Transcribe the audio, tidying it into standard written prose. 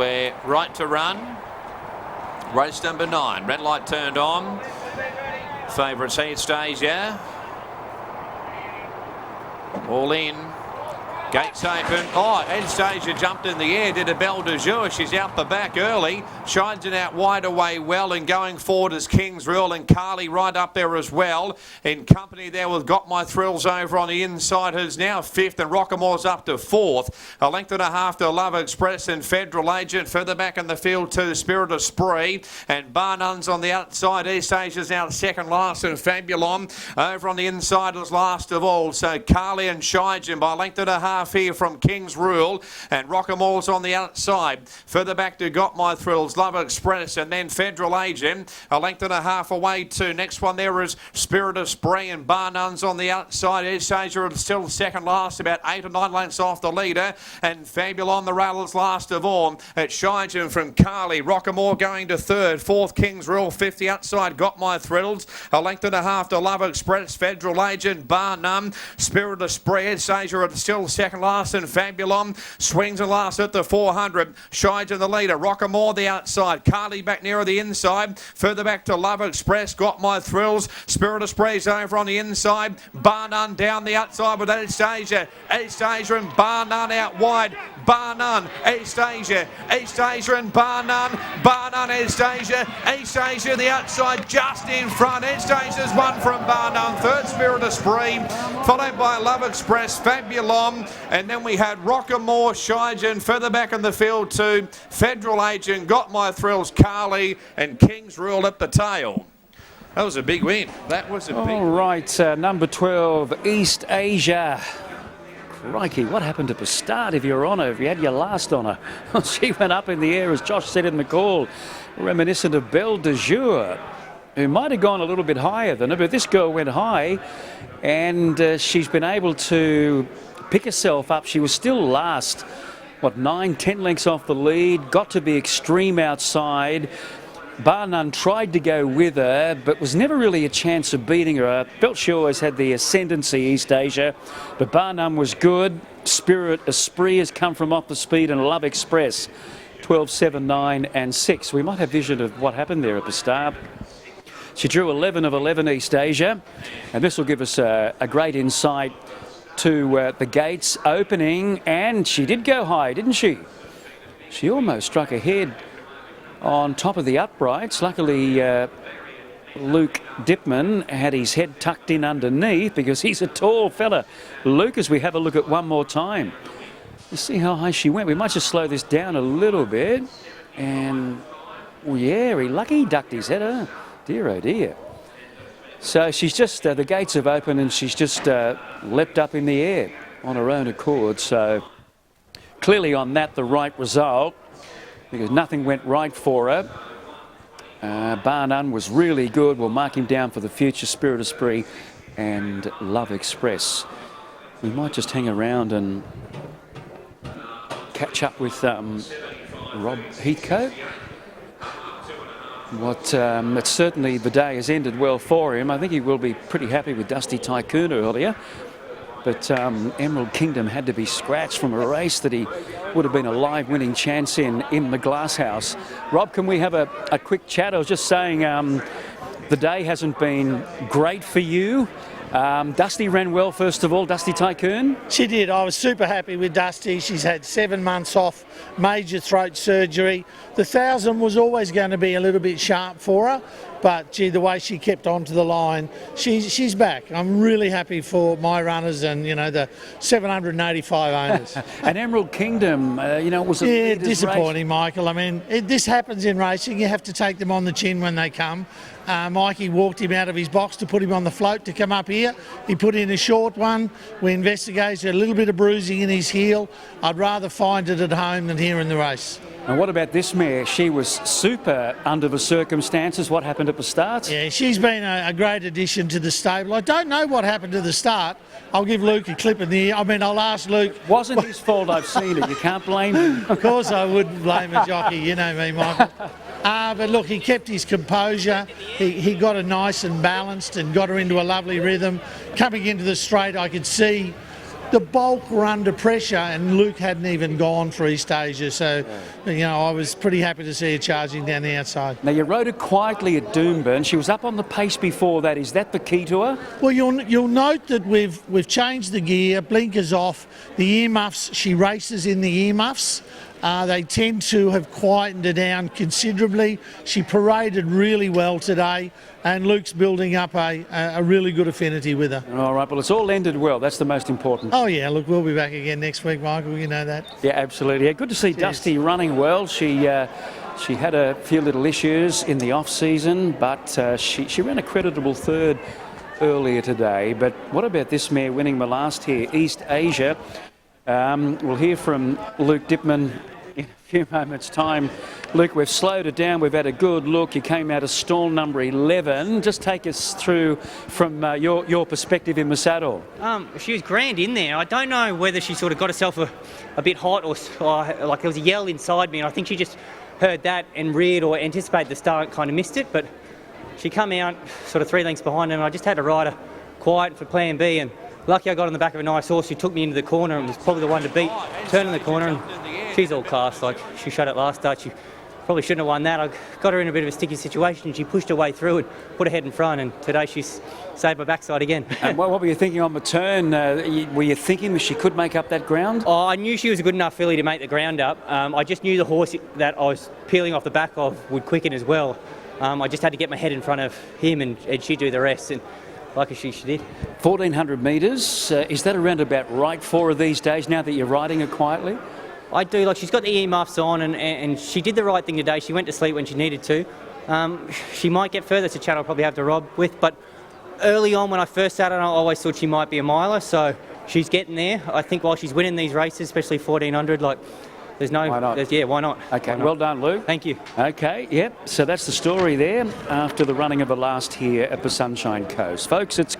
we're right to run. Race number 9. Red light turned on. Favourites heat stage, yeah. All in. Gates open. Oh, Anastasia jumped in the air, did a belle de jour. She's out the back early. Shines it out wide away well, and going forward is King's Rule, and Carly right up there as well. In company there with Got My Thrills over on the inside, who's now 5th, and Rockamore's up to 4th. A length and a half to Love Express and Federal Agent. Further back in the field to Spirit of Spree, and Barnun's on the outside. East Asia's out second last, and Fabulon over on the inside is last of all. So Carly and Shijin by a length and a half here from King's Rule, and Rockamore's on the outside. Further back to Got My Thrills, Love Express, and then Federal Agent. A length and a half away too. Next one there is Spirit of Spree, and Barnun's on the outside. East Asia is still second last, about 8 or 9 lengths off the leader, and Fabulon the rail is last of all. It's Shijin from Carly. Rockamore going to 3rd. 4th King's Rule. 5th the outside Got My Thrills. A length and a half to Love Express, Federal Agent, Barnum, Spirit of Spree. East Asia is still second last, and Fabulon swings and last at the 400. Shijin the leader. Rockamore the outside. Carly back nearer the inside. Further back to Love Express. Got My Thrills. Spirit of Spree's over on the inside. Barnun down the outside with East Asia. East Asia and Barnun out wide. Barnun, East Asia. East Asia and Barnun. Barnun, East Asia. East Asia the outside just in front. East Asia's one from Barnun. 3rd Spirit of Spree. Followed by Love Express, Fabulon. And then we had Rockamore, Shijin. Further back in the field to Federal Agent, Got My Thrills, Carly, and King's Rule at the tail. That was a big win. That was a big All right, number 12, East Asia. Crikey, what happened to the start if you're on her, if you had your last on her? She went up in the air, as Josh said in the call, reminiscent of Belle de Jour, who might have gone a little bit higher than her, but this girl went high, and she's been able to pick herself up. She was still last, 9, 10 lengths off the lead, got to be extreme outside. Barnun tried to go with her, but was never really a chance of beating her. I felt she always had the ascendancy, East Asia, but Barnun was good. Spirit of Spree has come from off the speed, and Love Express, 12, 7, 9 and 6. We might have vision of what happened there at the start. She drew 11 of 11, East Asia, and this will give us a great insight to the gates opening, and she did go high, didn't she? She almost struck ahead on top of the uprights. Luckily, Luke Dittman had his head tucked in underneath because he's a tall fella. Luke, as we have a look at one more time, let's see how high she went. We might just slow this down a little bit. And, well, yeah, he ducked his head. Oh, dear, oh dear. So she's just, the gates have opened, and she's just leapt up in the air on her own accord. So clearly on that, the right result, because nothing went right for her. Barnun was really good. We'll mark him down for the future. Spirit of Spree and Love Express. We might just hang around and catch up with Rob Heathcote. But certainly the day has ended well for him. I think he will be pretty happy with Dusty Tycoon earlier. But Emerald Kingdom had to be scratched from a race that he would have been a live winning chance in the Glass House. Rob, can we have a quick chat? I was just saying the day hasn't been great for you. Dusty ran well, first of all, Dusty Tycoon. She did. I was super happy with Dusty. She's had 7 months off, major throat surgery. The 1,000 was always going to be a little bit sharp for her, but gee, the way she kept onto the line, she's back. I'm really happy for my runners and, you know, the 785 owners. And Emerald Kingdom, was a disappointing, race. Michael. I mean, this happens in racing. You have to take them on the chin when they come. Mikey walked him out of his box to put him on the float to come up here. He put in a short one. We investigated a little bit of bruising in his heel. I'd rather find it at home than here in the race. And what about this mare? She was super under the circumstances. What happened at the start? Yeah, she's been a great addition to the stable. I don't know what happened to the start. I'll give Luke a clip in the ear. I'll ask Luke. Wasn't his fault, I've seen it. You can't blame him. Of course I wouldn't blame a jockey. You know me, Michael. But look, he kept his composure. He got her nice and balanced and got her into a lovely rhythm. Coming into the straight, I could see the bulk were under pressure, and Luke hadn't even gone for East Asia. So, I was pretty happy to see her charging down the outside. Now, you rode her quietly at Doomben. She was up on the pace before that. Is that the key to her? Well, you'll note that we've changed the gear, blinkers off, the earmuffs. She races in the earmuffs. They tend to have quietened her down considerably. She paraded really well today, and Luke's building up a really good affinity with her. All right, well, it's all ended well. That's the most important. Oh, yeah, look, we'll be back again next week, Michael, you know that. Yeah, absolutely. Yeah, good to see Dusty running well. She had a few little issues in the off-season, but she ran a creditable third earlier today. But what about this mare winning the last here, East Asia? We'll hear from Luke Dittman in a few moments' time. Luke, we've slowed it down. We've had a good look. You came out of stall number 11. Just take us through from your perspective in the saddle. She was grand in there. I don't know whether she sort of got herself a bit hot or like there was a yell inside me, and I think she just heard that and reared or anticipated the start, kind of missed it. But she come out sort of 3 lengths behind, and I just had to ride her quiet for plan B. And lucky I got on the back of a nice horse who took me into the corner and was probably the one to beat, turning the corner, and she's all class. Like, she shot it last start. She probably shouldn't have won that. I got her in a bit of a sticky situation. She pushed her way through and put her head in front, and today she's saved my backside again. And what were you thinking on the turn? Were you thinking that she could make up that ground? Oh, I knew she was a good enough filly to make the ground up. I just knew the horse that I was peeling off the back of would quicken as well. I just had to get my head in front of him, and she'd do the rest. And like she did. 1,400 metres, is that around about right for her these days now that you're riding her quietly? I do. Like, she's got the earmuffs on, and she did the right thing today. She went to sleep when she needed to. She might get further. It's a chat I'll probably have to rob with, but early on when I first started, I always thought she might be a miler, so she's getting there. I think while she's winning these races, especially 1,400, like, there's no... Why not? Why not? Okay, why not? Well done, Luke. Thank you. Okay, yep. So that's the story there after the running of the last here at the Sunshine Coast. Folks, it's